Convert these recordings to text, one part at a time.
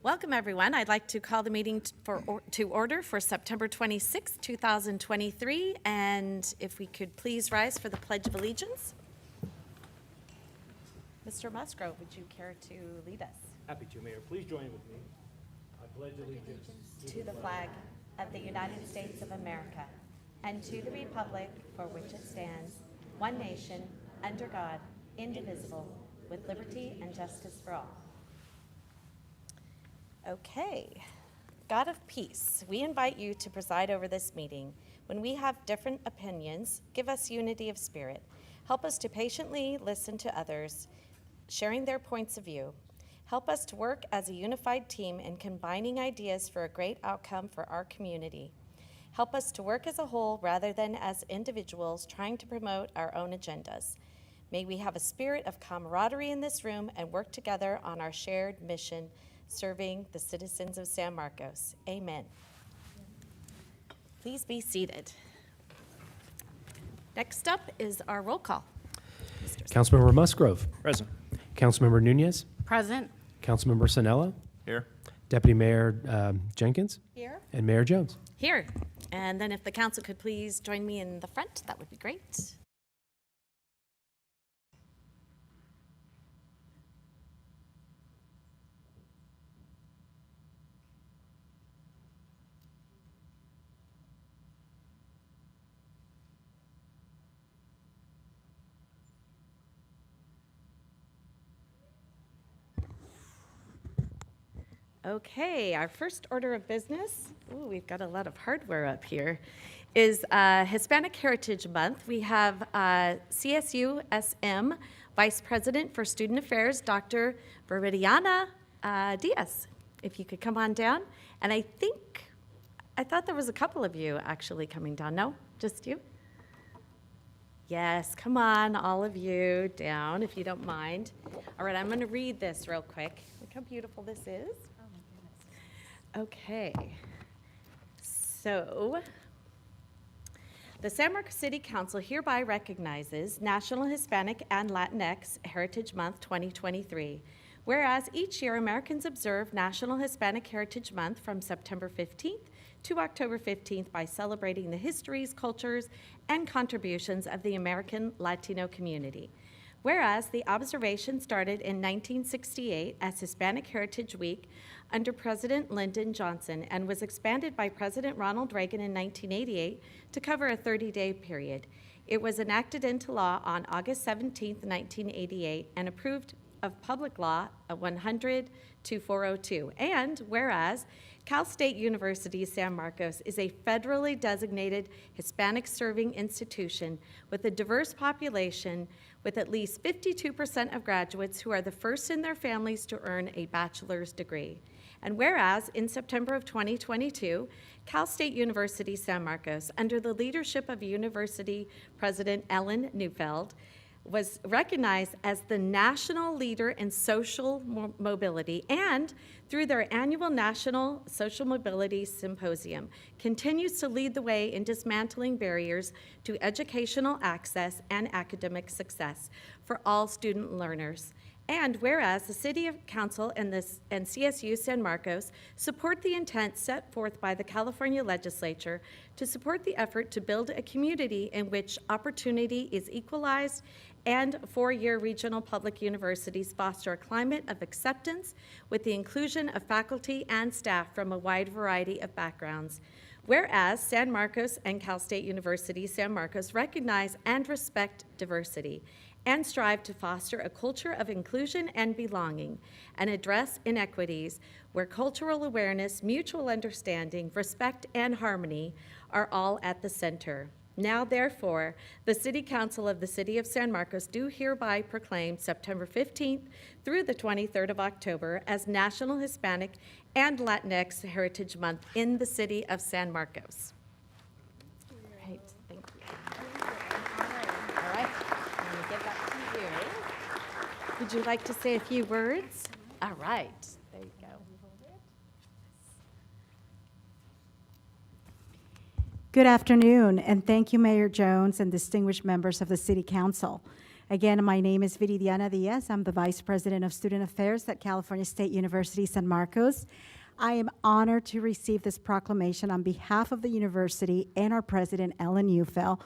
Welcome, everyone. I'd like to call the meeting to order for September 26, 2023. And if we could please rise for the Pledge of Allegiance. Mr. Musgrove, would you care to lead us? Happy to, Mayor. Please join with me. I pledge allegiance To the flag of the United States of America and to the republic for which it stands, one nation, under God, indivisible, with liberty and justice for all. Okay. God of peace, we invite you to preside over this meeting. When we have different opinions, give us unity of spirit. Help us to patiently listen to others, sharing their points of view. Help us to work as a unified team in combining ideas for a great outcome for our community. Help us to work as a whole rather than as individuals trying to promote our own agendas. May we have a spirit of camaraderie in this room and work together on our shared mission, serving the citizens of San Marcos. Amen. Please be seated. Next up is our roll call. Councilmember Musgrove. Present. Councilmember Nunez. Present. Councilmember Sanella. Here. Deputy Mayor Jenkins. Here. And Mayor Jones. Here. And then if the council could please join me in the front, that would be great. Okay, our first order of business, ooh, we've got a lot of hardware up here, is Hispanic Heritage Month. We have CSU SM Vice President for Student Affairs, Dr. Viridiana Diaz. If you could come on down. And I thought there was a couple of you actually coming down. No, just you? Yes, come on, all of you down, if you don't mind. All right, I'm going to read this real quick. Look how beautiful this is. Okay, so the San Marcos City Council hereby recognizes National Hispanic and Latinx Heritage Month 2023. Whereas each year Americans observe National Hispanic Heritage Month from September 15th to October 15th by celebrating the histories, cultures, and contributions of the American Latino community. Whereas the observation started in 1968 as Hispanic Heritage Week under President Lyndon Johnson and was expanded by President Ronald Reagan in 1988 to cover a 30-day period. It was enacted into law on August 17, 1988, and approved of Public Law 100-402. And whereas Cal State University San Marcos is a federally designated Hispanic serving institution with a diverse population with at least 52% of graduates who are the first in their families to earn a bachelor's degree. And whereas in September of 2022, Cal State University San Marcos, under the leadership of University President Ellen Neufeld, was recognized as the national leader in social mobility, and through their annual National Social Mobility Symposium, continues to lead the way in dismantling barriers to educational access and academic success for all student learners. And whereas the City Council and CSU San Marcos support the intent set forth by the California Legislature to support the effort to build a community in which opportunity is equalized and four-year regional public universities foster a climate of acceptance with the inclusion of faculty and staff from a wide variety of backgrounds. Whereas San Marcos and Cal State University San Marcos recognize and respect diversity and strive to foster a culture of inclusion and belonging and address inequities where cultural awareness, mutual understanding, respect, and harmony are all at the center. Now, therefore, the City Council of the City of San Marcos do hereby proclaim September 15th through the 23rd of October as National Hispanic and Latinx Heritage Month in the City of San Marcos. All right, thank you. All right, I'm going to give that to you. Would you like to say a few words? All right, there you go. Good afternoon, and thank you, Mayor Jones and distinguished members of the City Council. Again, my name is Viridiana Diaz. I'm the Vice President of Student Affairs at California State University, San Marcos. I am honored to receive this proclamation on behalf of the university and our president, Ellen Ufel,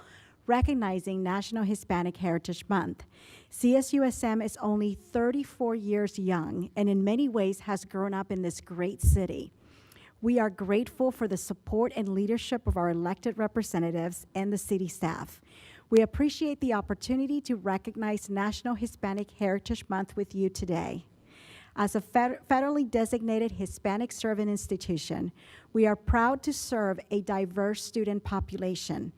recognizing National Hispanic Heritage Month. CSUSM is only 34 years young and in many ways has grown up in this great city. We are grateful for the support and leadership of our elected representatives and the city staff. We appreciate the opportunity to recognize National Hispanic Heritage Month with you today. As a federally designated Hispanic serving institution, we are proud to serve a diverse student population.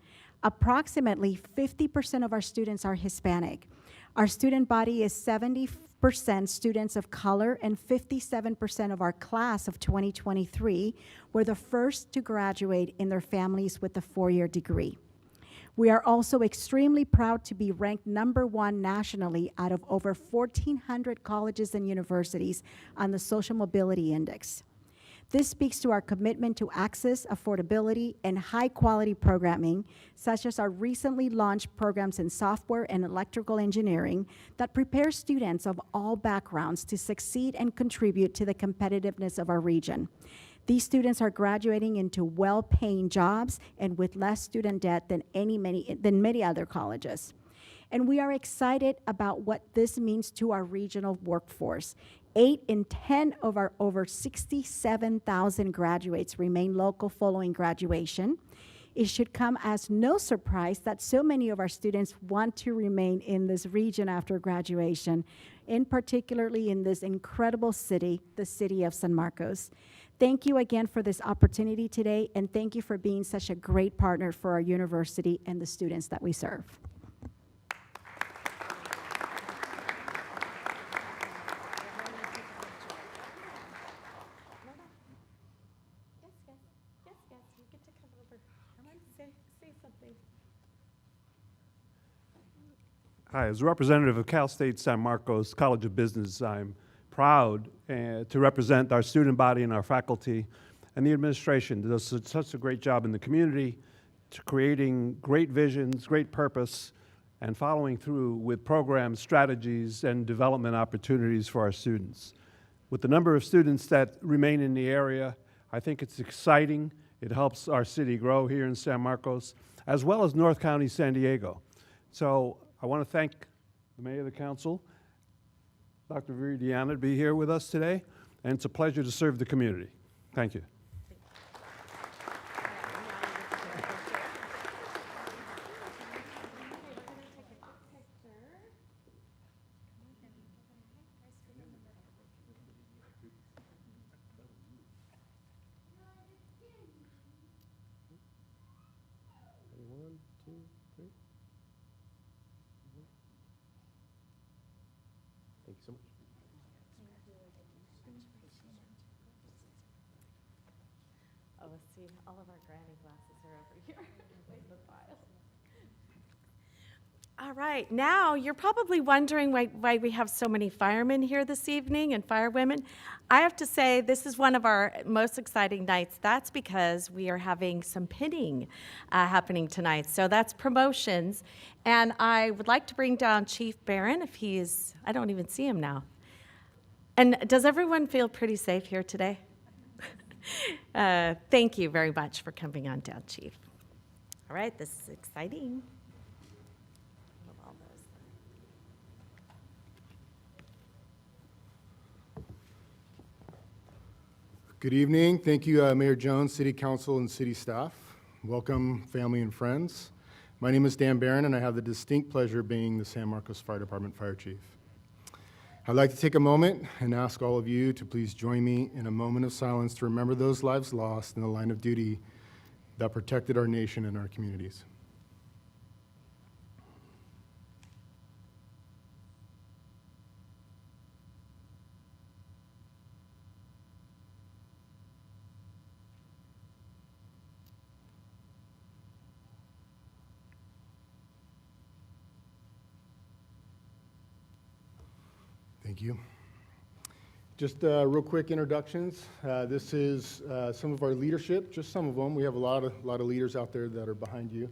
Approximately 50% of our students are Hispanic. Our student body is 70% students of color, and 57% of our class of 2023 were the first to graduate in their families with a four-year degree. We are also extremely proud to be ranked #1 nationally out of over 1,400 colleges and universities on the Social Mobility Index. This speaks to our commitment to access, affordability, and high-quality programming, such as our recently launched programs in software and electrical engineering that prepare students of all backgrounds to succeed and contribute to the competitiveness of our region. These students are graduating into well-paying jobs and with less student debt than many other colleges. And we are excited about what this means to our regional workforce. 8 in 10 of our over 67,000 graduates remain local following graduation. It should come as no surprise that so many of our students want to remain in this region after graduation, and particularly in this incredible city, the city of San Marcos. Thank you again for this opportunity today, and thank you for being such a great partner for our university and the students that we serve. Yes, you get to come over. Come on, say something. Hi, as a representative of Cal State San Marcos College of Business, I'm proud to represent our student body and our faculty and the administration that does such a great job in the community, to creating great visions, great purpose, and following through with programs, strategies, and development opportunities for our students. With the number of students that remain in the area, I think it's exciting. It helps our city grow here in San Marcos, as well as North County, San Diego. So I want to thank the Mayor of the Council, Dr. Viridiana, to be here with us today, and it's a pleasure to serve the community. Thank you. One, two, three. Thank you so much. Oh, see, all of our granny glasses are over here in the file. All right, now you're probably wondering why we have so many firemen here this evening and firewomen. I have to say this is one of our most exciting nights. That's because we are having some pinning happening tonight. So that's promotions. And I would like to bring down Chief Barron if he's, I don't even see him now. And does everyone feel pretty safe here today? Thank you very much for coming on down, Chief. All right, this is exciting. Good evening. Thank you, Mayor Jones, City Council, and City staff. Welcome, family and friends. My name is Dan Barron, and I have the distinct pleasure of being the San Marcos Fire Department Fire Chief. I'd like to take a moment and ask all of you to please join me in a moment of silence to remember those lives lost in the line of duty that protected our nation and our communities. Thank you. Just real quick introductions. This is some of our leadership, just some of them. We have a lot of leaders out there that are behind you.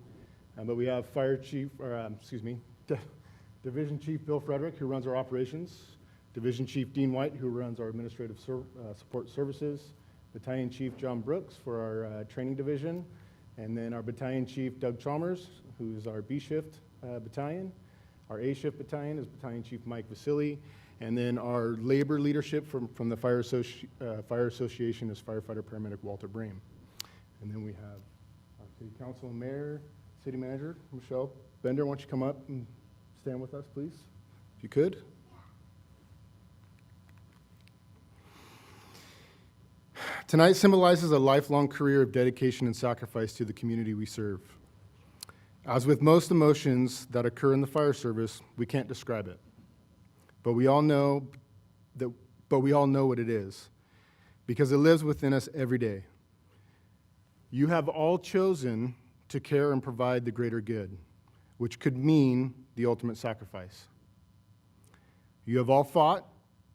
But we have Division Chief Bill Frederick, who runs our operations, Division Chief Dean White, who runs our administrative support services, Battalion Chief John Brooks for our training division, and then our Battalion Chief Doug Chalmers, who's our B shift battalion. Our A shift battalion is Battalion Chief Mike Vasili, and then our labor leadership from the Fire Association is Firefighter Paramedic Walter Brame. And then we have our City Council and Mayor, City Manager Michelle Bender. Why don't you come up and stand with us, please, if you could. Tonight symbolizes a lifelong career of dedication and sacrifice to the community we serve. As with most emotions that occur in the fire service, we can't describe it. But we all know what it is, because it lives within us every day. You have all chosen to care and provide the greater good, which could mean the ultimate sacrifice. You have all fought,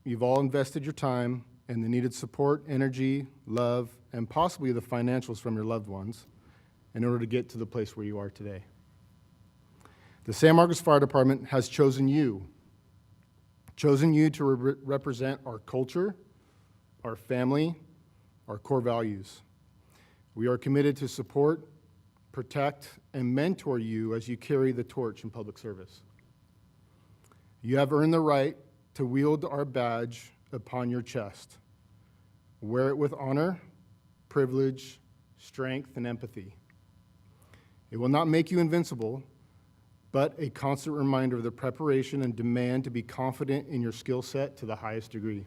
you've all invested your time and the needed support, energy, love, and possibly the financials from your loved ones in order to get to the place where you are today. The San Marcos Fire Department has chosen you to represent our culture, our family, our core values. We are committed to support, protect, and mentor you as you carry the torch in public service. You have earned the right to wield our badge upon your chest. Wear it with honor, privilege, strength, and empathy. It will not make you invincible, but a constant reminder of the preparation and demand to be confident in your skill set to the highest degree.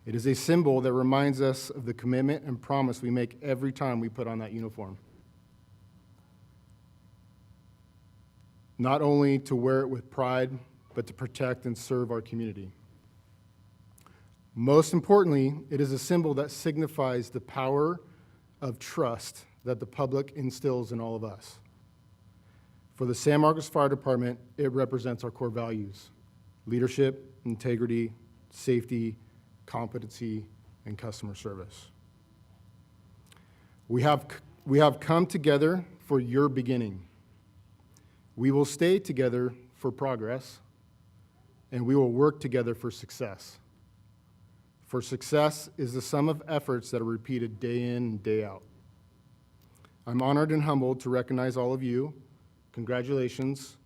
It is a symbol that reminds us of the commitment and promise we make every time we put on that uniform. Not only to wear it with pride, but to protect and serve our community. Most importantly, it is a symbol that signifies the power of trust that the public instills in all of us. For the San Marcos Fire Department, it represents our core values: leadership, integrity, safety, competency, and customer service. We have come together for your beginning. We will stay together for progress, and we will work together for success. For success is the sum of efforts that are repeated day in and day out. I'm honored and humbled to recognize all of you. Congratulations.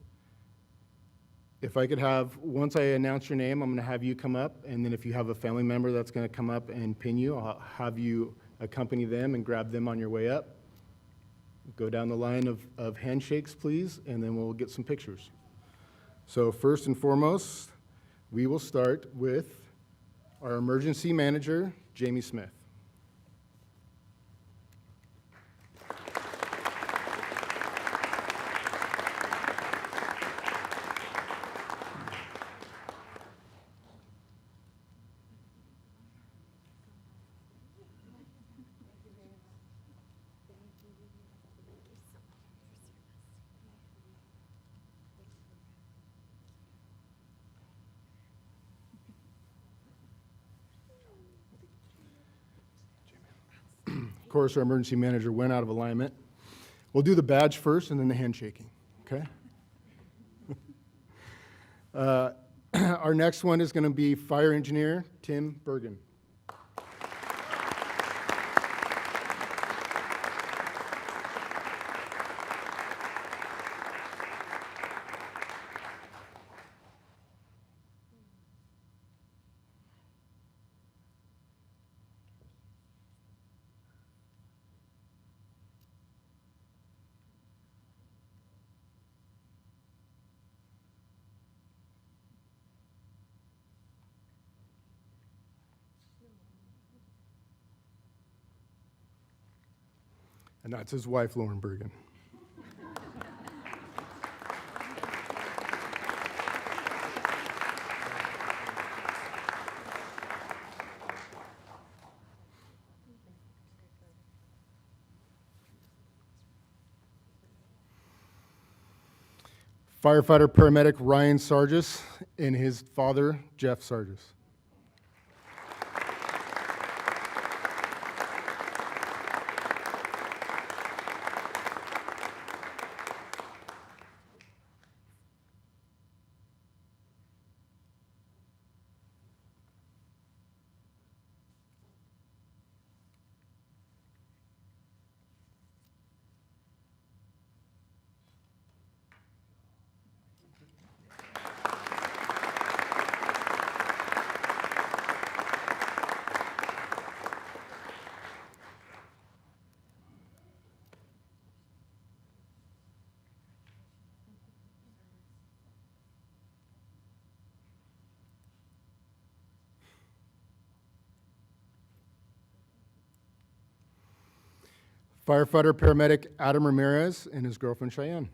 If I could have, once I announce your name, I'm going to have you come up, and then if you have a family member that's going to come up and pin you, I'll have you accompany them and grab them on your way up. Go down the line of handshakes, please, and then we'll get some pictures. So first and foremost, we will start with our emergency manager, Jamie Smith. Of course, our emergency manager went out of alignment. We'll do the badge first and then the handshaking, okay? Our next one is going to be fire engineer Tim Bergen. And that's his wife, Lauren Bergen. Firefighter paramedic Ryan Sargis and his father, Jeff Sargis. Firefighter paramedic Adam Ramirez and his girlfriend Cheyenne.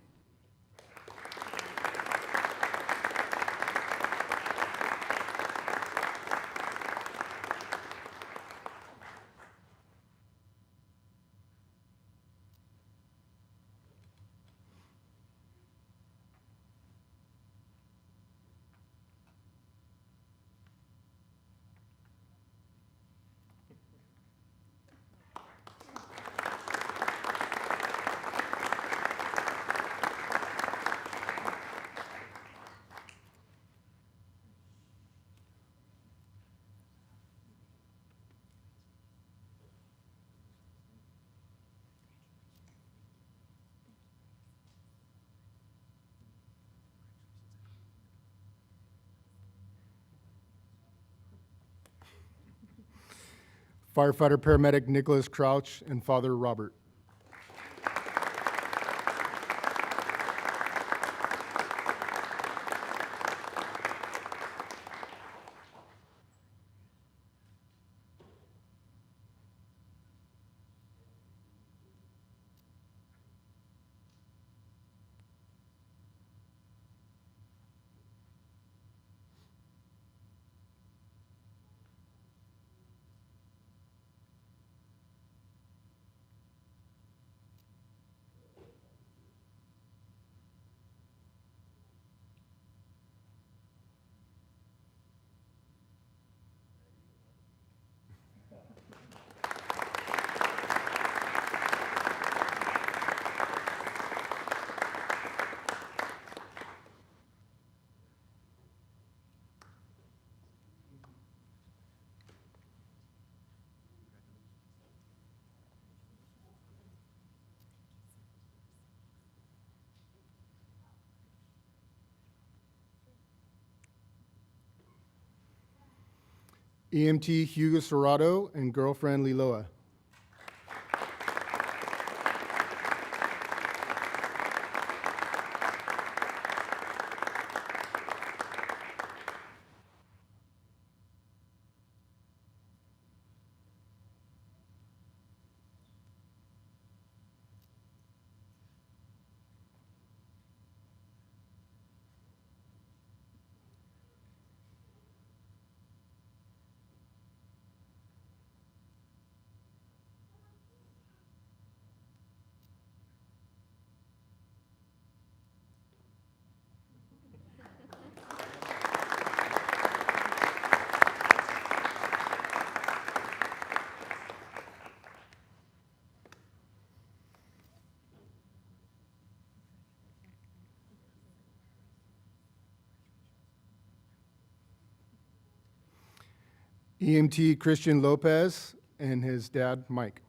Firefighter paramedic Nicholas Crouch and Father Robert. EMT Hugo Serrato and girlfriend Liloa. EMT Christian Lopez and his dad, Mike.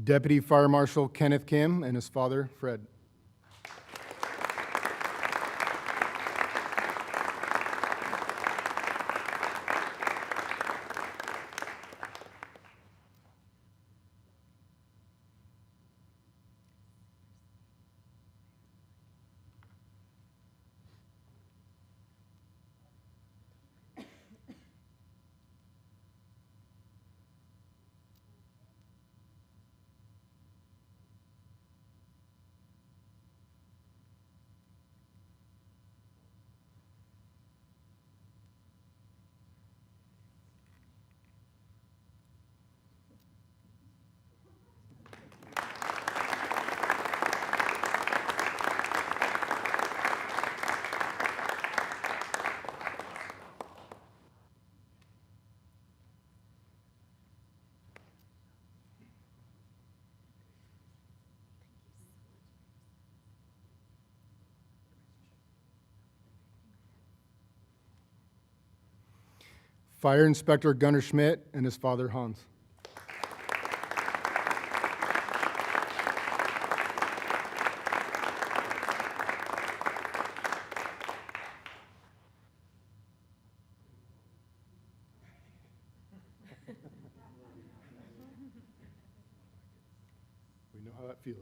Deputy Fire Marshal Kenneth Kim and his father, Fred. Fire Inspector Gunnar Schmidt and his father, Hans. We know how that feels.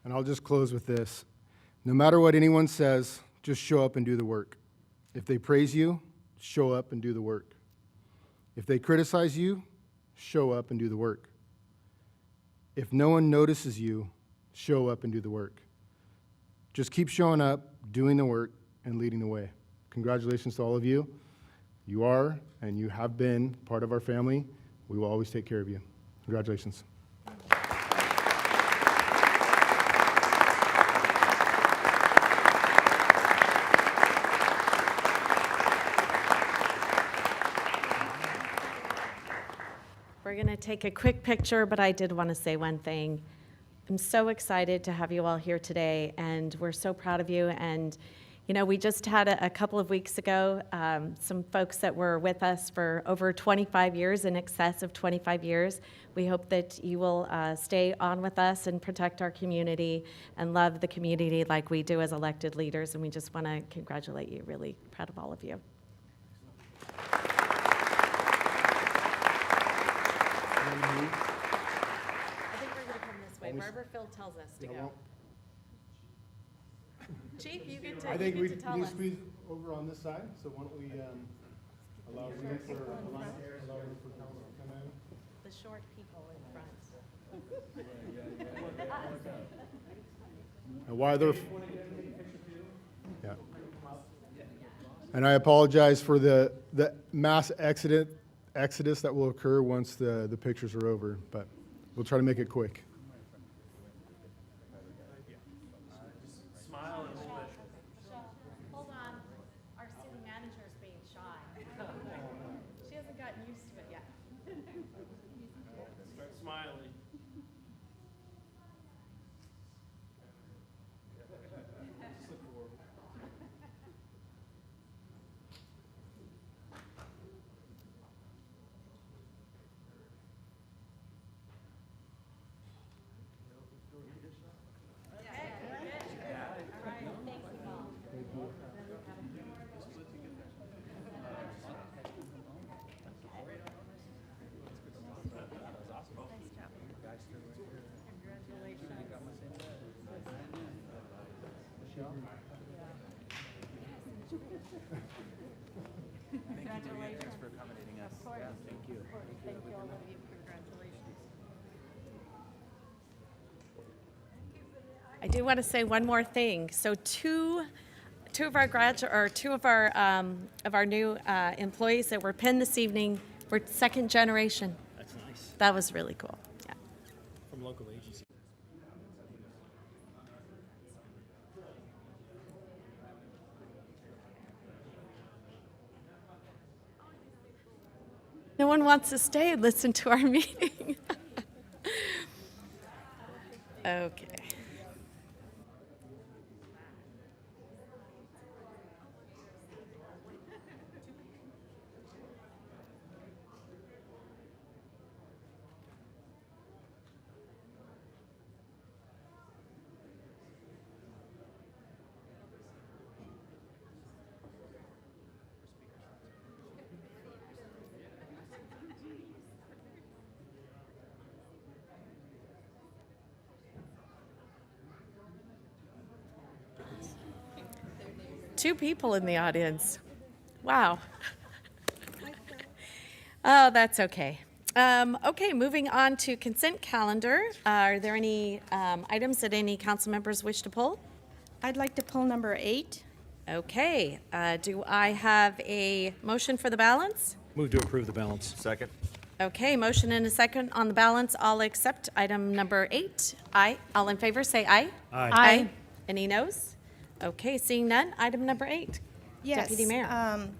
And I'll just close with this. No matter what anyone says, just show up and do the work. If they praise you, show up and do the work. If they criticize you, show up and do the work. If no one notices you, show up and do the work. Just keep showing up, doing the work, and leading the way. Congratulations to all of you. You are and you have been part of our family. We will always take care of you. Congratulations. We're going to take a quick picture, but I did want to say one thing. I'm so excited to have you all here today, and we're so proud of you. And, you know, we just had a couple of weeks ago some folks that were with us for over 25 years, in excess of 25 years. We hope that you will stay on with us and protect our community and love the community like we do as elected leaders. And we just want to congratulate you. Really proud of all of you. I think we're going to come this way. Barbara Phil tells us to go. Chief, you get to, I think you we get to tell need to us. squeeze over on this side, so why don't we allow room for council to come in? The short people in front. And why they're... Yeah. And I apologize for the mass exodus that will occur once the pictures are over, but we'll try to make it quick. Hold on. Our city manager is being shy. She hasn't gotten used to it yet. Start smiling. I do want to say one more thing. So two of our new employees that were pinned this evening were second generation. That's nice. That was really cool. Yeah. From local agency. No one wants to stay and listen to our meeting. Okay. 2 people in the audience. Wow. Oh, that's okay. Okay, moving on to consent calendar. Are there any items that any council members wish to pull? I'd like to pull number 8. Okay, do I have a motion for the balance? Move to approve the balance. Second. Okay, motion and a second on the balance. I'll accept item number 8. Aye. All in favor, say aye. Aye. Aye. Any noes? Okay, seeing none. Item number 8. Yes. Deputy Mayor.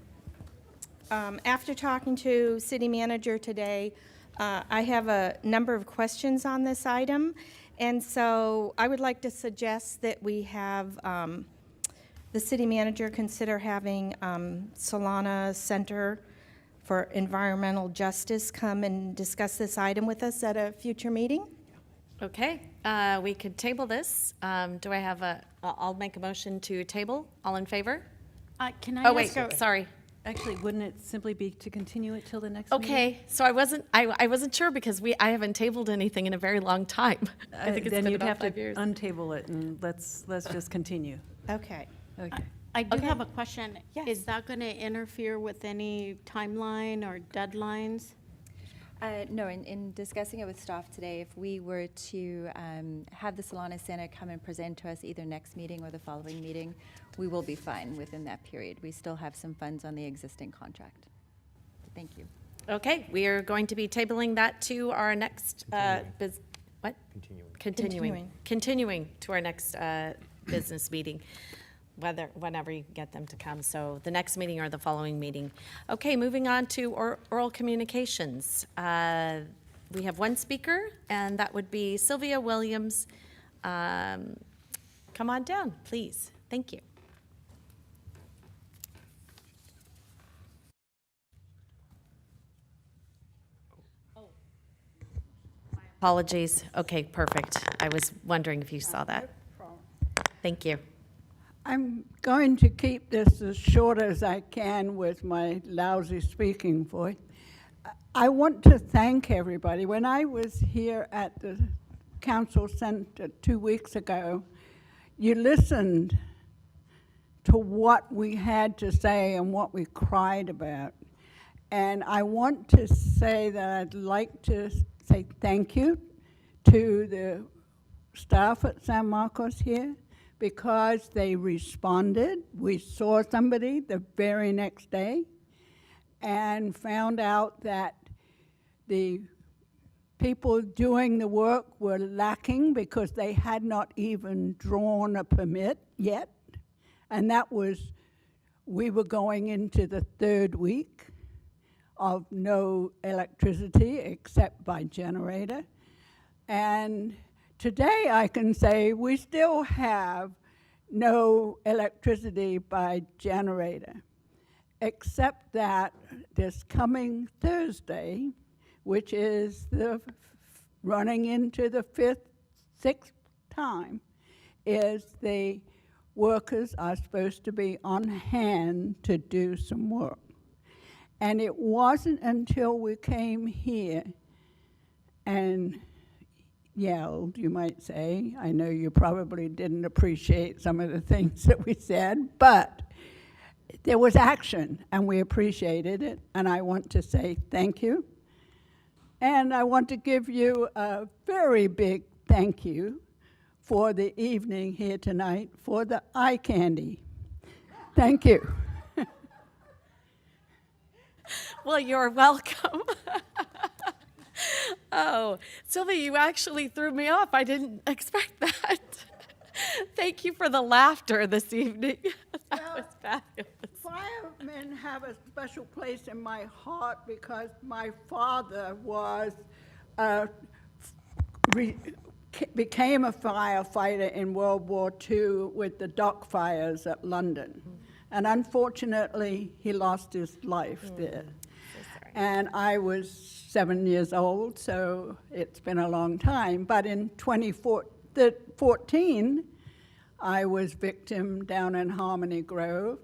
After talking to city manager today, I have a number of questions on this item. And so I would like to suggest that we have the city manager consider having Solana Center for Environmental Justice come and discuss this item with us at a future meeting. Okay, we could table this. Do I have I'll make a motion to table. All in favor? Can I Oh, wait, ask, sorry. actually, wouldn't it simply be to continue it till the next meeting? Okay, so I wasn't sure because I haven't tabled anything in a very long time. I think it's Then been you'd about have 5 to years. untable it and let's just continue. Okay. Okay. I do Okay. have a question. Yes. Is that going to interfere with any timeline or deadlines? No, in discussing it with staff today, if we were to have the Solana Center come and present to us either next meeting or the following meeting, we will be fine within that period. We still have some funds on the existing contract. Thank you. Okay, we are going to be tabling that to our next, what? Continuing. Continuing to our next business meeting, whenever you get them to come. So the next meeting or the following meeting. Okay, moving on to oral communications. We have one speaker, and that would be Sylvia Williams. Come on down, please. Thank you. Apologies. Okay, perfect. I was wondering if you saw that. Thank you. I'm going to keep this as short as I can with my lousy speaking voice. I want to thank everybody. When I was here at the Council Center 2 weeks ago, you listened to what we had to say and what we cried about. And I want to say that I'd like to say thank you to the staff at San Marcos here, because they responded. We saw somebody the very next day and found out that the people doing the work were lacking because they had not even drawn a permit yet. And that was, we were going into the 3rd week of no electricity except by generator. And today I can say we still have no electricity by generator, except that this coming Thursday, which is the running into the 6th time, is the workers are supposed to be on hand to do some work. And it wasn't until we came here and yelled, you might say. I know you probably didn't appreciate some of the things that we said, but there was action, and we appreciated it, and I want to say thank you. And I want to give you a very big thank you for the evening here tonight, for the eye candy. Thank you. Well, you're welcome. Oh, Sylvia, you actually threw me off. I didn't expect that. Thank you for the laughter this evening. That was fabulous. Firemen have a special place in my heart because my father was became a firefighter in World War II with the dock fires at London. And unfortunately, he lost his life there. And I was 7 years old, so it's been a long time. But in 2014, I was victim down in Harmony Grove.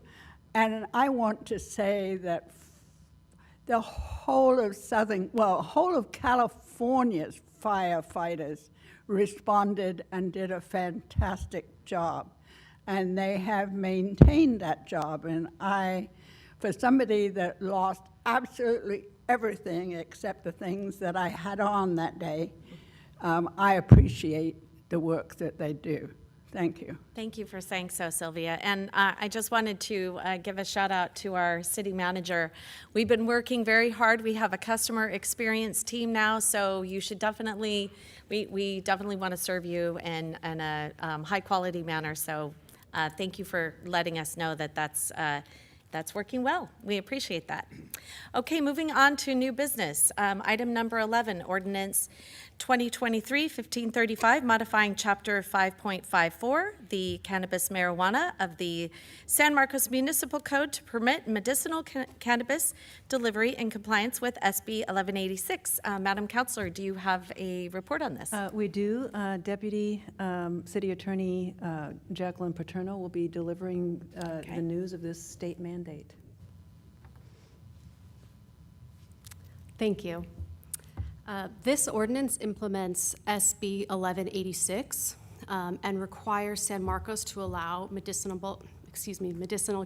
And I want to say that the whole of whole of California's firefighters responded and did a fantastic job. and they have maintained that job. And for somebody that lost absolutely everything except the things that I had on that day, I appreciate the work that they do. Thank you. Thank you for saying so, Sylvia. And I just wanted to give a shout out to our city manager. We've been working very hard. We have a customer experience team now, so you should definitely, we definitely want to serve you in a high quality manner. So thank you for letting us know that that's working well. We appreciate that. Okay, moving on to new business. Item number 11, ordinance 2023-1535, modifying Chapter 5.54, the cannabis marijuana of the San Marcos Municipal Code to permit medicinal cannabis delivery in compliance with SB 1186. Madam Councilor, do you have a report on this? We do. Deputy City Attorney Jacqueline Paterno will be delivering the news of this state mandate. Thank you. This ordinance implements SB 1186 and requires San Marcos to allow medicinal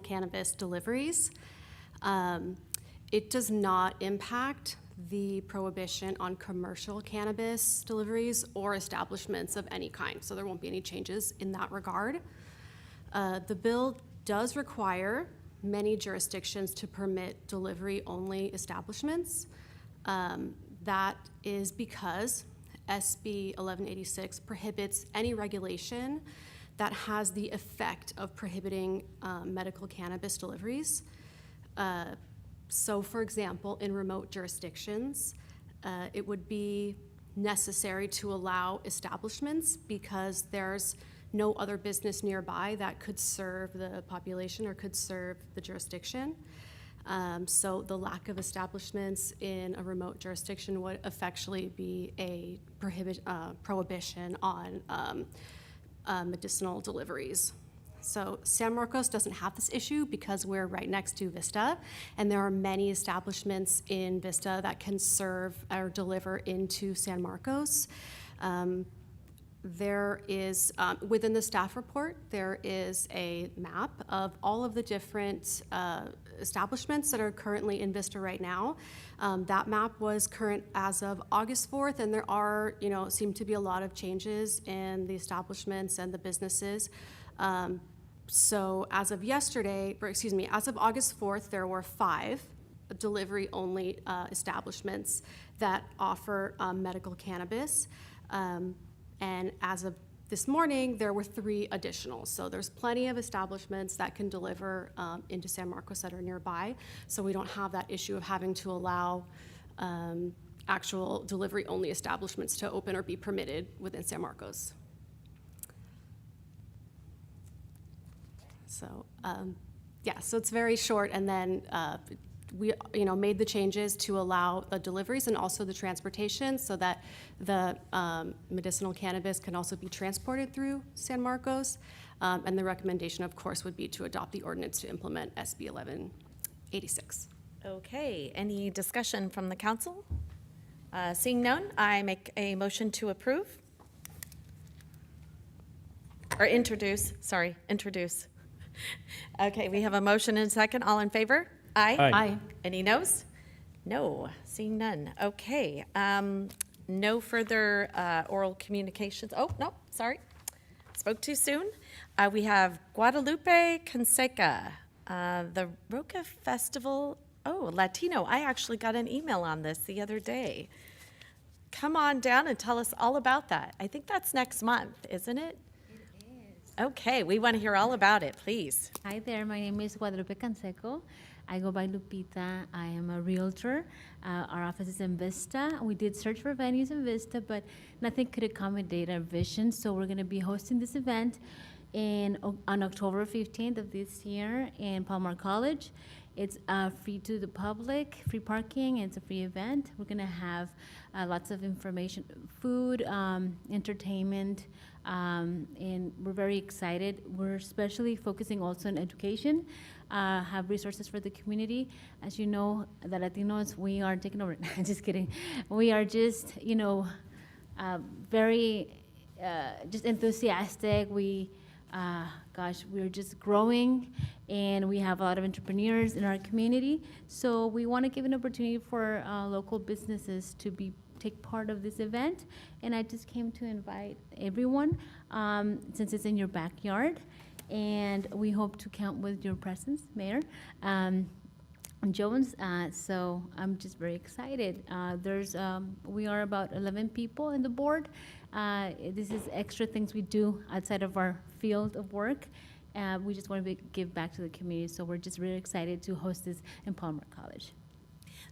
cannabis deliveries. It does not impact the prohibition on commercial cannabis deliveries or establishments of any kind, so there won't be any changes in that regard. The bill does require many jurisdictions to permit delivery-only establishments. That is because SB 1186 prohibits any regulation that has the effect of prohibiting medical cannabis deliveries. So, for example, in remote jurisdictions, it would be necessary to allow establishments because there's no other business nearby that could serve the population or could serve the jurisdiction. So the lack of establishments in a remote jurisdiction would effectually be a prohibition on medicinal deliveries. So San Marcos doesn't have this issue because we're right next to Vista, and there are many establishments in Vista that can serve or deliver into San Marcos. There is, within the staff report, there is a map of all of the different establishments that are currently in Vista right now. That map was current as of August 4th, and there are, seem to be a lot of changes in the establishments and the businesses. So as of yesterday, as of August 4th, there were 5 delivery-only establishments that offer medical cannabis. And as of this morning, there were 3 additional. So there's plenty of establishments that can deliver into San Marcos that are nearby. So we don't have that issue of having to allow actual delivery-only establishments to open or be permitted within San Marcos. So, so it's very short, and then we made the changes to allow the deliveries and also the transportation so that the medicinal cannabis can also be transported through San Marcos. And the recommendation, of course, would be to adopt the ordinance to implement SB 1186. Okay, any discussion from the council? Seeing none, I make a motion to approve. Or introduce. Okay, we have a motion and a second. All in favor? Aye. Aye. Any noes? No, seeing none. Okay, no further oral communications. Oh, no, sorry. Spoke too soon. We have Guadalupe Conseca, the Roca Festival. Oh, Latino. I actually got an email on this the other day. Come on down and tell us all about that. I think that's next month, isn't it? Okay, we want to hear all about it, please. Hi there, my name is Guadalupe Canseco. I go by Lupita. I am a realtor. Our office is in Vista. We did search for venues in Vista, but nothing could accommodate our vision, so we're going to be hosting this event on October 15th of this year in Palomar College. It's free to the public, free parking, and it's a free event. We're going to have lots of information, food, entertainment, and we're very excited. We're especially focusing also on education, have resources for the community. As you know, the Latinos, we are taking over. Just kidding. We are just, very just enthusiastic. We gosh, we're just growing, and we have a lot of entrepreneurs in our community. So we want to give an opportunity for local businesses to take part of this event. And I just came to invite everyone, since it's in your backyard. And we hope to count with your presence, Mayor Jones. So I'm just very excited. We are about 11 people in the board. This is extra things we do outside of our field of work. We just want to give back to the community. So we're just really excited to host this in Palmer College.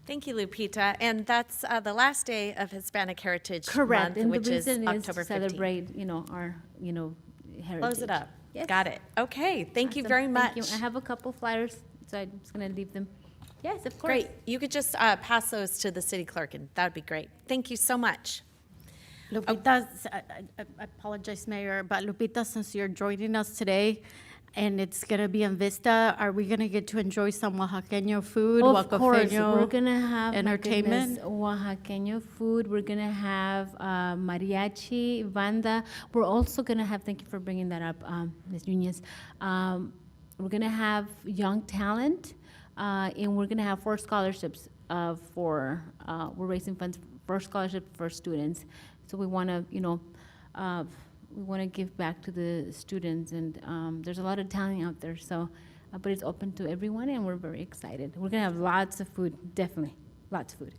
Thank you, Lupita. And that's the last day of Hispanic Heritage Correct. Month, And which the is reason October 15th. to celebrate, our, heritage. Close it up. Yes. Got it. Okay, thank you Awesome. very much. Thank you. I have a couple flyers, so I'm just going to leave them. Yes, of course. Great. You could just pass those to the city clerk, and that would be great. Thank you so much. Lupita, I apologize, Mayor, but Lupita, since you're joining us today, and it's going to be in Vista, are we going to get to enjoy some Oaxaqueño food, Of course, Oaxaqueño we're gonna have entertainment? Oaxaqueño food. We're gonna have mariachi, banda. We're also gonna have. Thank you for bringing that up, Ms. Nunez. We're gonna have young talent, and we're gonna have 4 scholarships. We're raising funds for scholarship for students. So we want to, we want to give back to the students, and there's a lot of talent out there. So, but it's open to everyone, and we're very excited. We're gonna have lots of food, definitely, lots of food.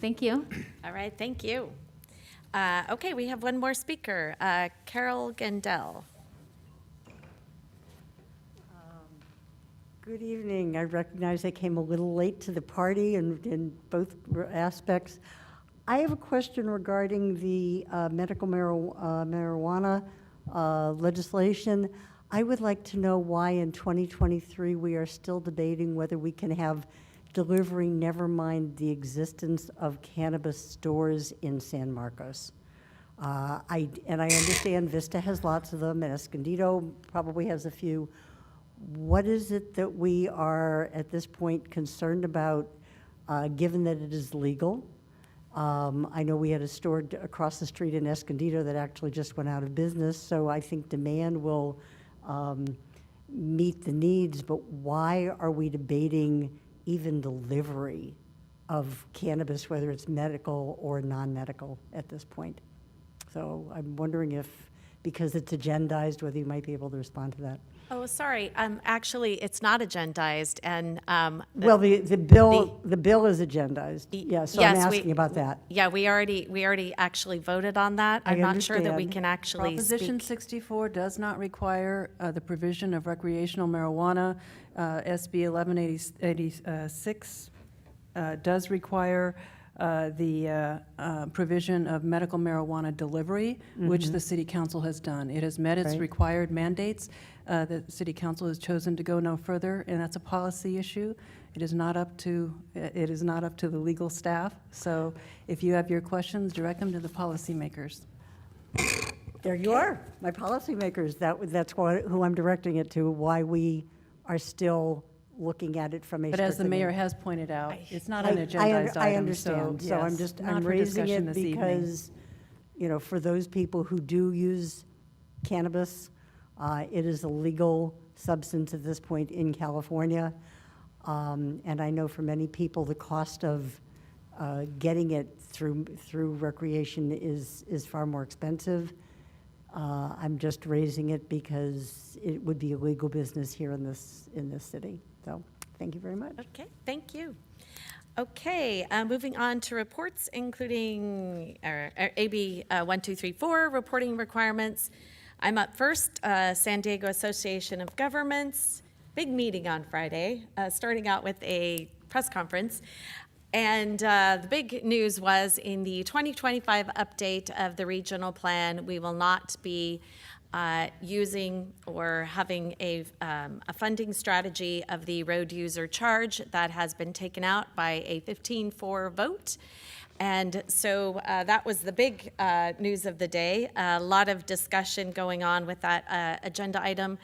Thank you. All right, thank you. Okay, we have one more speaker, Carol Gendel. Good evening. I recognize I came a little late to the party in both aspects. I have a question regarding the medical marijuana legislation. I would like to know why in 2023 we are still debating whether we can have delivery, never mind the existence of cannabis stores in San Marcos. I understand Vista has lots of them, and Escondido probably has a few. What is it that we are at this point concerned about, given that it is legal? I know we had a store across the street in Escondido that actually just went out of business, so I think demand will meet the needs, but why are we debating even delivery of cannabis, whether it's medical or non-medical at this point? So I'm wondering if, because it's agendized, whether you might be able to respond to that. Oh, sorry. Actually, it's not agendized, and Well, the bill is agendized. Yeah, so I'm yes, asking about that. Yeah, we already actually voted on that. I'm not sure that we understand. can actually Proposition speak. 64 does not require the provision of recreational marijuana. SB 1186 does require the provision of medical marijuana delivery, which the City Council has done. It has met its Right. required mandates. The City Council has chosen to go no further, and that's a policy issue. It is not up to the legal staff. So if you have your questions, direct them to the policymakers. There you are, my policymakers. That's who I'm directing it to, why we are still looking at it from a. But as the strictly- mayor has pointed out, it's not an agendized item. I understand, so I'm yes, just, not I'm for raising discussion it this evening. because, for those people who do use cannabis, it is a legal substance at this point in California. And I know for many people, the cost of getting it through recreation is far more expensive. I'm just raising it because it would be a legal business here in this city. So, thank you very much. Okay, thank you. Okay, moving on to reports, including AB 1234, reporting requirements. I'm up first, San Diego Association of Governments, big meeting on Friday, starting out with a press conference. And the big news was in the 2025 update of the regional plan, we will not be using or having a funding strategy of the road user charge that has been taken out by a 15-4 vote. And so that was the big news of the day. A lot of discussion going on with that agenda item.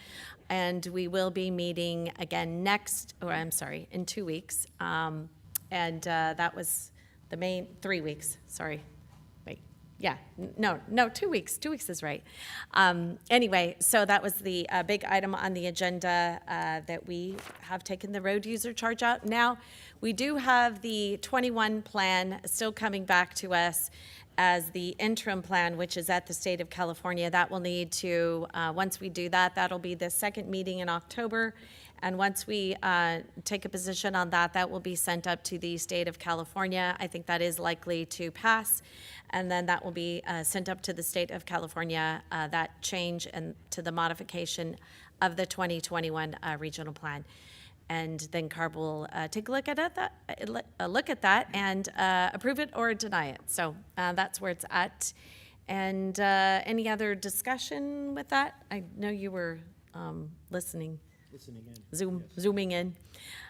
And we will be meeting again in 2 weeks. And that was the main, 3 weeks, sorry. Wait, Yeah, no, 2 weeks. 2 weeks is right. Anyway, so that was the big item on the agenda that we have taken the road user charge out. Now, we do have the 21 plan still coming back to us as the interim plan, which is at the state of California. That will need to, once we do that, that'll be the second meeting in October. And once we take a position on that, that will be sent up to the state of California. I think that is likely to pass. And then that will be sent up to the state of California, that change and to the modification of the 2021 regional plan. And then CARB will take a look at that and approve it or deny it. So that's where it's at. And any other discussion with that? I know you were listening. Zooming in.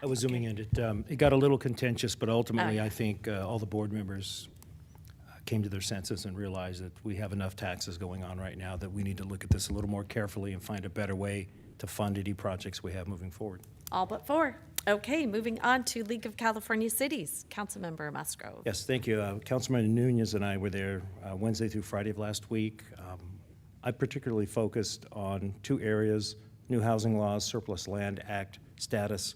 I was zooming in. It got a little contentious, but ultimately, I think all the board members came to their senses and realized that we have enough taxes going on right now that we need to look at this a little more carefully and find a better way to fund any projects we have moving forward. All but four. Okay, moving on to League of California Cities. Councilmember Musgrove. Yes, thank you. Councilman Nunez and I were there Wednesday through Friday of last week. I particularly focused on two areas: new housing laws, Surplus Land Act status,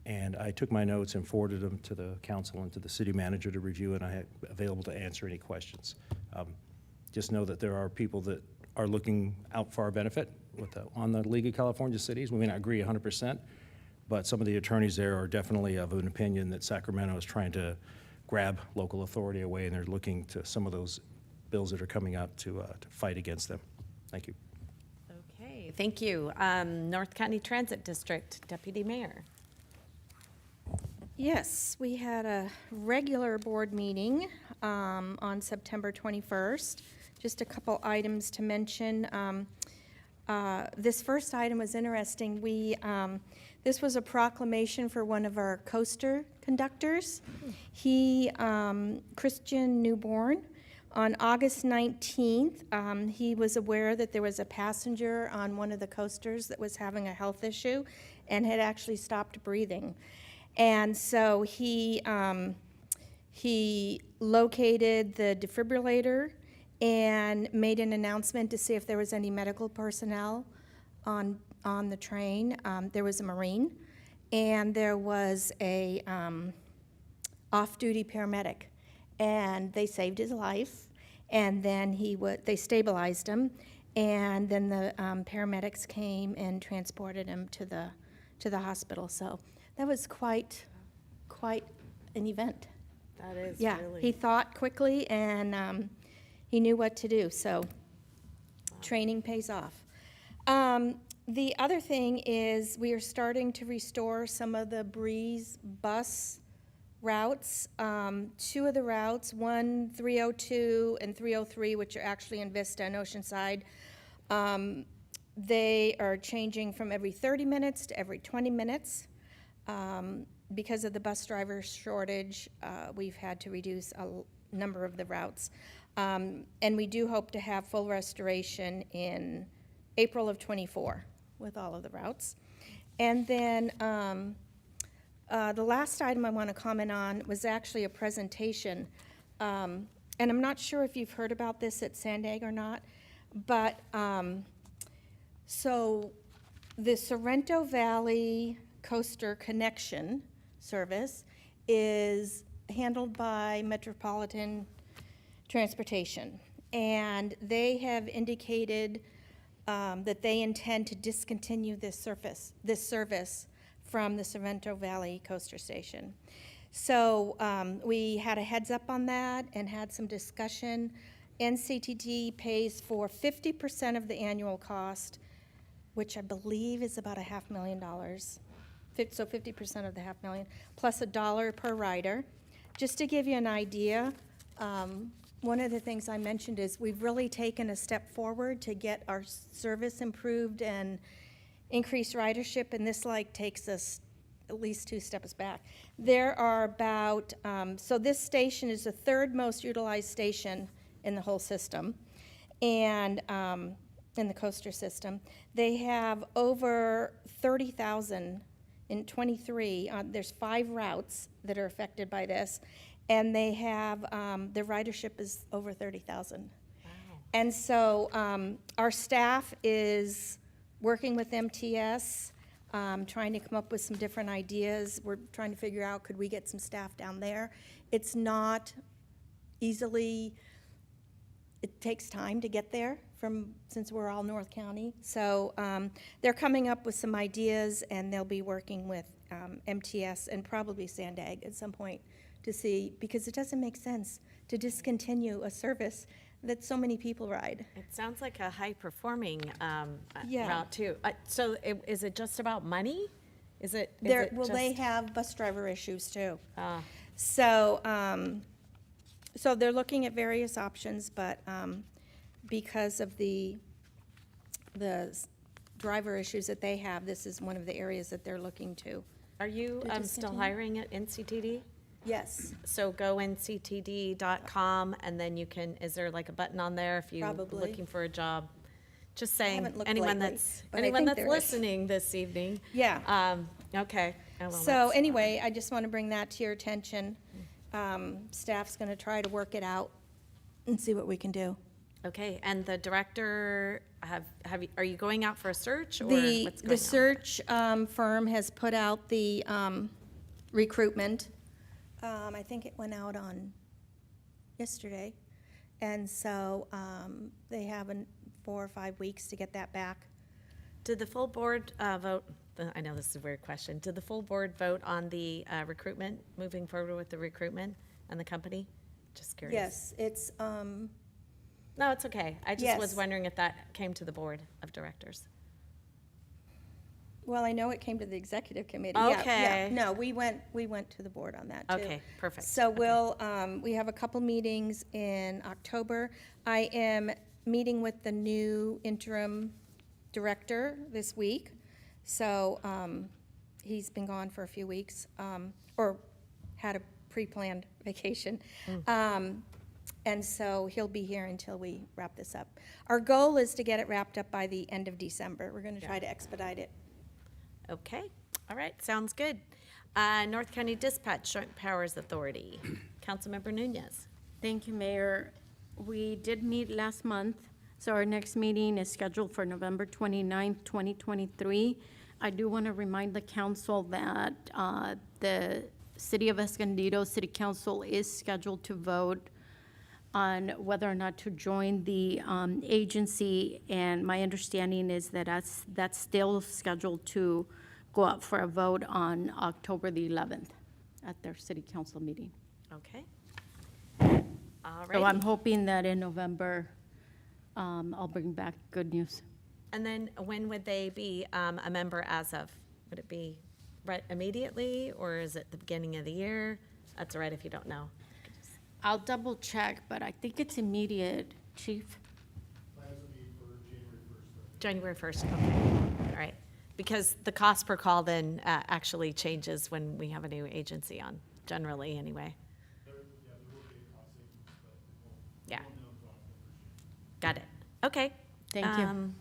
and I took my notes and forwarded them to the council and to the city manager to review, and I am available to answer any questions. Just know that there are people that are looking out for our benefit on the League of California Cities. We may not agree 100%, but some of the attorneys there are definitely of an opinion that Sacramento is trying to grab local authority away, and they're looking to some of those bills that are coming up to fight against them. Thank you. Okay, thank you. North County Transit District, Deputy Mayor. Yes, we had a regular board meeting on September 21st. Just a couple items to mention. This first item was interesting. This was a proclamation for one of our coaster conductors. He, Christian Newborn, on August 19th, he was aware that there was a passenger on one of the coasters that was having a health issue and had actually stopped breathing. And so he located the defibrillator and made an announcement to see if there was any medical personnel on the train. There was a Marine, and there was a off-duty paramedic, and they saved his life. And then they stabilized him, and then the paramedics came and transported him to the hospital. So that was quite an event. That is Yeah, really. he thought quickly, and he knew what to do, so training pays off. The other thing is we are starting to restore some of the Breeze bus routes. Two of the routes, 302 and 303, which are actually in Vista and Oceanside, they are changing from every 30 minutes to every 20 minutes. Because of the bus driver shortage, we've had to reduce a number of the routes. And we do hope to have full restoration in April of '24 with all of the routes. And then the last item I want to comment on was actually a presentation. And I'm not sure if you've heard about this at Sandag or not, but so the Sorrento Valley Coaster Connection service is handled by Metropolitan Transportation, and they have indicated that they intend to discontinue this service from the Sorrento Valley Coaster Station. So we had a heads up on that and had some discussion. NCTD pays for 50% of the annual cost, which I believe is about $500,000. So 50% of the $500,000, plus $1 per rider. Just to give you an idea, one of the things I mentioned is we've really taken a step forward to get our service improved and increase ridership, and this takes us at least 2 steps back. There are about, so this station is the third most utilized station in the whole system, and in the coaster system. They have over 30,000 in 23. There's 5 routes that are affected by this, And they have, their ridership is over 30,000. And so our staff is working with MTS, trying to come up with some different ideas. We're trying to figure out, could we get some staff down there? It's not easily, it takes time to get there since we're all North County. So they're coming up with some ideas, and they'll be working with MTS and probably Sandag at some point to see, because it doesn't make sense to discontinue a service that so many people ride. It sounds like a high-performing Yeah. route, too. So is it just about money? Is it Well, they just- have bus driver issues too. Ah. So, so they're looking at various options, but because of the driver issues that they have, this is one of the areas that they're looking to. Are you To still discontinue? hiring at NCTD? Yes, So go nctd.com, and then you can, is there like a button on there if you're Probably. looking for a job? Just saying, haven't looked anyone lately, that's, but I anyone think that's there is. listening this evening. yeah. Okay. Oh, well, So that's- anyway, I just want to bring that to your attention. Staff's going to try to work it out and see what we can do. Okay, and the director, are you going out for a search, or The what's going on? search firm has put out the recruitment. I think it went out on yesterday. And so they have 4 or 5 weeks to get that back. Did the full board vote, I know this is a weird question, did the full board vote on the recruitment, moving forward with the recruitment and the company? Just curious. Yes, it's, No, it's okay. I just was Yes. wondering if that came to the board of directors. well, I know it came to the executive committee. Yeah, yeah. Okay. No, we went to the board on that, too. Okay, perfect. So Okay. we have a couple meetings in October. I am meeting with the new interim director this week. So he's been gone for a few weeks, or had a pre-planned vacation. And so he'll be here until we wrap this up. Our goal is to get it wrapped up by the end of December. We're going to try to expedite it. Okay, all right, sounds good. North County Dispatch Joint Powers Authority, Councilmember Nunez. Thank you, Mayor. We did meet last month, so our next meeting is scheduled for November 29th, 2023. I do want to remind the council that the City of Escondido City Council is scheduled to vote on whether or not to join the agency, and my understanding is that that's still scheduled to go up for a vote on October the 11th at their city council meeting. Okay. All So I'm right. hoping that in November, I'll bring back good news. And then when would they be a member as of? Would it be right immediately, or is it the beginning of the year? That's all right if you don't know. I'll double check, but I think it's immediate, Chief. January 1st, okay, all right. Because the cost per call then actually changes when we have a new agency on, generally, anyway. Yeah. Got it, okay. Thank you.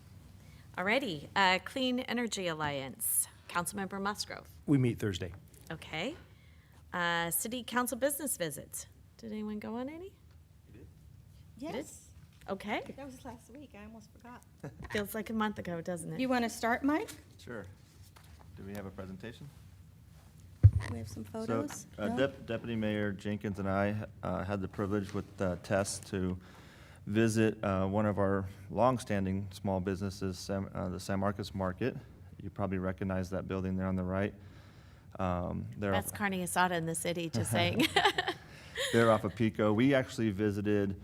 All righty, Clean Energy Alliance, Councilmember Musgrove, We meet Thursday. okay. City Council business visits, did anyone go on any? Yes, Okay, that was last week. I almost forgot. feels like a month ago, doesn't it? You want to start, Mike? Sure. Do we have a presentation? We have some So, photos? No? Deputy Mayor Jenkins and I had the privilege with Tess to visit one of our longstanding small businesses, the San Marcos Market. You probably recognize that building there on the right. They're Best off- carne asada in the city, just saying. They're off of Pico. We actually visited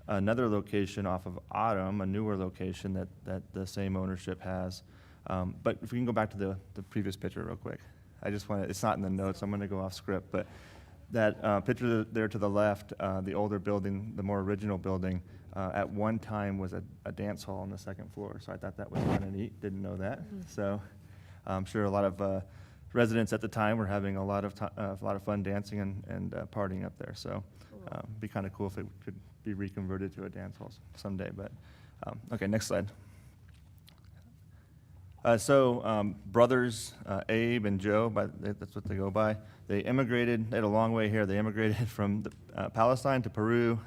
another location off of Autumn, a newer location that the same ownership has. But if we can go back to the previous picture real quick. I just want to, it's not in the notes, I'm going to go off script, but that picture there to the left, the older building, the more original building, at one time was a dance hall on the second floor. So I thought that was kind of neat, didn't know that. So I'm sure a lot of residents at the time were having a lot of fun dancing and partying up there. So be kind of cool if it could be reconverted to a dance hall someday. But okay, next slide. Brothers Abe and Joe, that's what they go by, they immigrated, they had a long way here. They immigrated from Palestine to Peru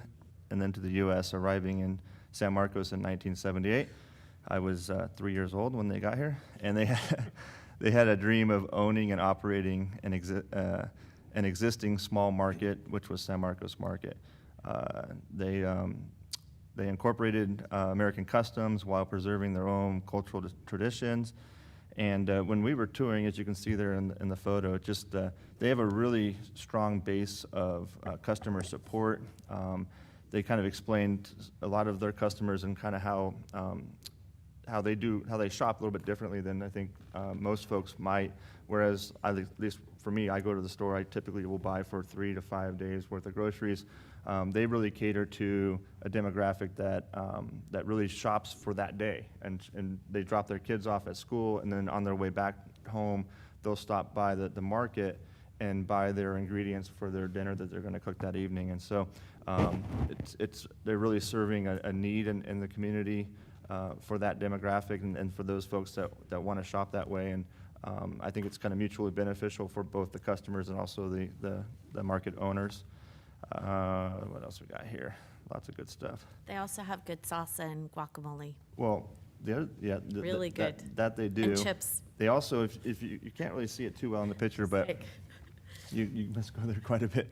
and then to the U.S., arriving in San Marcos in 1978. I was 3 years old when they got here, and they had a dream of owning and operating an existing small market, which was San Marcos Market. They incorporated American customs while preserving their own cultural traditions. And when we were touring, as you can see there in the photo, they have a really strong base of customer support. They kind of explained a lot of their customers and kind of how they shop a little bit differently than I think most folks might. Whereas, at least for me, I go to the store, I typically will buy for 3 to 5 days worth of groceries. They really cater to a demographic that really shops for that day, and they drop their kids off at school, and then on their way back home, they'll stop by the market and buy their ingredients for their dinner that they're going to cook that evening. And so they're really serving a need in the community for that demographic and for those folks that want to shop that way. And I think it's kind of mutually beneficial for both the customers and also the market owners. What else we got here? Lots of good stuff. They also have good salsa and guacamole. Well, Really good. That they do. And chips. They also, if you can't really see it too well in the picture, but you must go there quite a bit.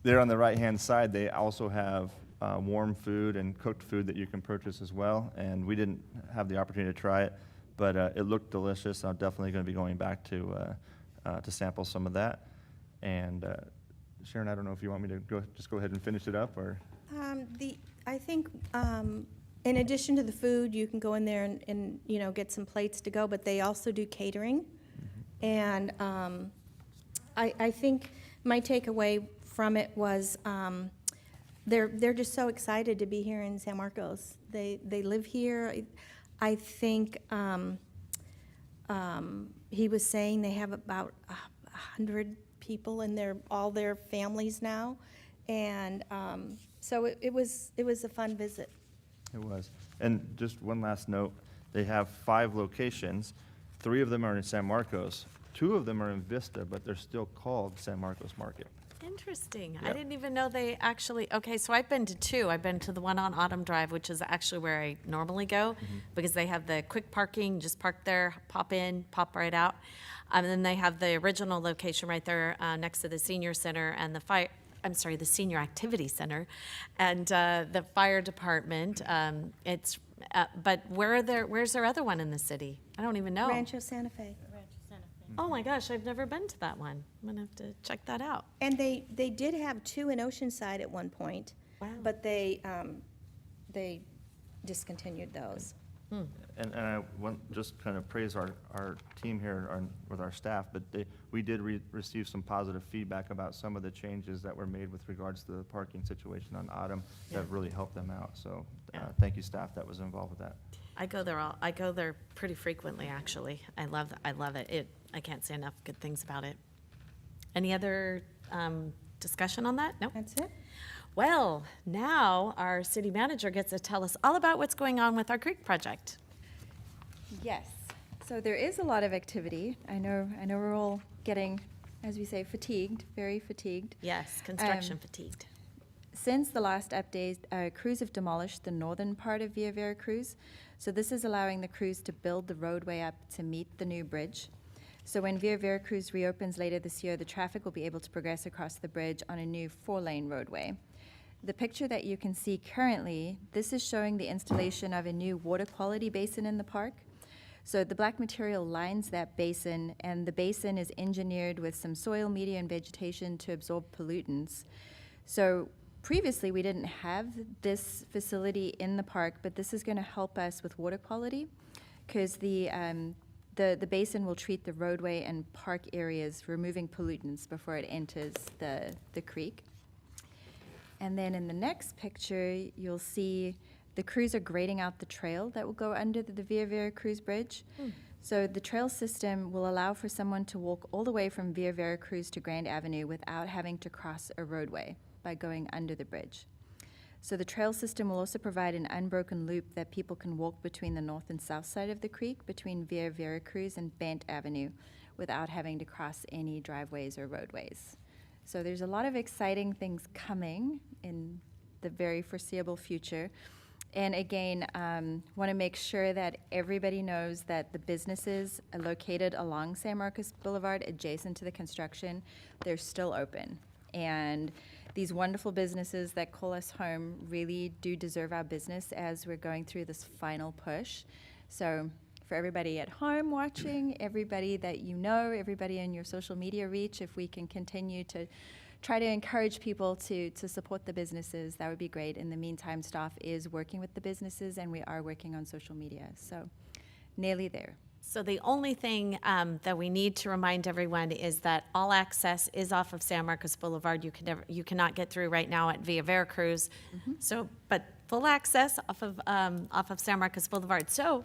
There on the right-hand side, they also have warm food and cooked food that you can purchase as well. And we didn't have the opportunity to try it, but it looked delicious. I'm definitely going to be going back to sample some of that. And Sharon, I don't know if you want me to just go ahead and finish it up, or? I think in addition to the food, you can go in there and get some plates to go, but they also do catering. And I think my takeaway from it was they're just so excited to be here in San Marcos. They live here. I think he was saying they have about 100 people in all their families now, and so it was a fun visit. It was. And just one last note, they have 5 locations. 3 of them are in San Marcos. 2 of them are in Vista, but they're still called San Marcos Market. Interesting. Yep. I didn't even know they actually, okay, so I've been to 2. I've been to the one on Autumn Drive, which is actually where I normally go, because they have the quick parking, just park there, pop in, pop right out. And then they have the original location right there next to the senior center and the Senior Activity Center and the fire department. But where's their other one in the city? I don't even know. Rancho Santa Fe. Oh my gosh, I've never been to that one. I'm gonna have to check that out. And they did have 2 in Oceanside at one point. Wow. But they discontinued those. And I want just kind of praise our team here with our staff, but we did receive some positive feedback about some of the changes that were made with regards to the parking situation on Autumn that really helped them out. So thank you, staff that was involved with that. I go there pretty frequently, actually. I love it. I can't say enough good things about it. Any other discussion on that? No? That's it. Well, now our city manager gets to tell us all about what's going on with our creek project. Yes. So there is a lot of activity. I know we're all getting, as we say, fatigued, very fatigued. Yes, construction fatigued. Since the last update, crews have demolished the northern part of Via Veracruz. So this is allowing the crews to build the roadway up to meet the new bridge. So when Via Veracruz reopens later this year, the traffic will be able to progress across the bridge on a new 4-lane roadway. The picture that you can see currently, this is showing the installation of a new water quality basin in the park. So the black material lines that basin, and the basin is engineered with some soil, media, and vegetation to absorb pollutants. So previously, we didn't have this facility in the park, but this is going to help us with water quality, because the basin will treat the roadway and park areas, removing pollutants before it enters the creek. And then in the next picture, you'll see the crews are grading out the trail that will go under the Via Veracruz Bridge. So the trail system will allow for someone to walk all the way from Via Veracruz to Grand Avenue without having to cross a roadway by going under the bridge. So the trail system will also provide an unbroken loop that people can walk between the north and south side of the creek, between Via Veracruz and Bent Avenue, without having to cross any driveways or roadways. So there's a lot of exciting things coming in the very foreseeable future. And again, want to make sure that everybody knows that the businesses are located along San Marcos Boulevard, adjacent to the construction, they're still open. And these wonderful businesses that call us home really do deserve our business as we're going through this final push. So for everybody at home watching, everybody that you know, everybody in your social media reach, if we can continue to try to encourage people to support the businesses, that would be great. In the meantime, staff is working with the businesses, and we are working on social media. So nearly there. So the only thing that we need to remind everyone is that all access is off of San Marcos Boulevard. You cannot get through right now at Via Veracruz. So, but full access off of San Marcos Boulevard. So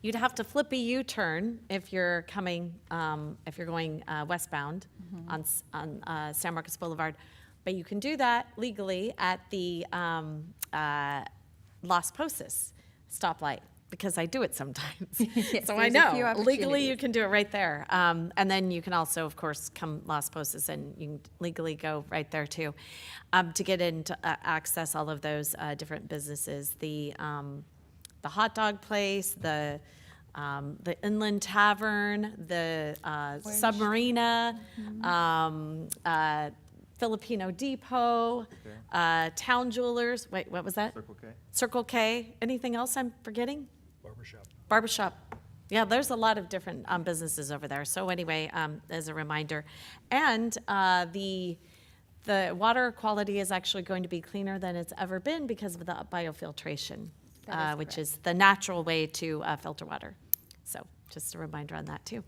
you'd have to flip a U-turn if you're coming, if you're going westbound on San Marcos Boulevard. But you can do that legally at the Las Posas stoplight, because I do it sometimes. Yes, So I there's a few know, legally opportunities. you can do it right there. And then you can also, of course, come Las Posas and you can legally go right there too. To get in to access all of those different businesses, the hot dog place, the Inland Tavern, the Submarina, Filipino Depot, Town Jewelers. Wait, what was that? Circle K. Circle K. Anything else I'm forgetting? Barbershop. Yeah, there's a lot of different businesses over there. So anyway, as a reminder, and the water quality is actually going to be cleaner than it's ever been because of the biofiltration, which is the natural way to filter water. So just a reminder on that too.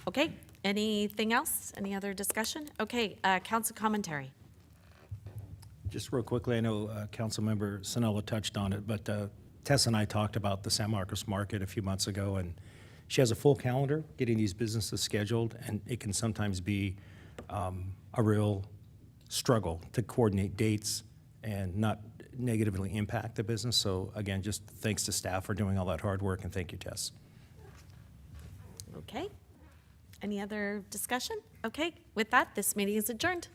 Okay, anything else? Any other discussion? Okay, council commentary. Just real quickly, I know Councilmember Sinella touched on it, but Tess and I talked about the San Marcos Market a few months ago, and she has a full calendar getting these businesses scheduled, and it can sometimes be a real struggle to coordinate dates and not negatively impact the business. So again, just thanks to staff for doing all that hard work, and thank you, Tess. Okay, any other discussion? Okay, with that, this meeting is adjourned.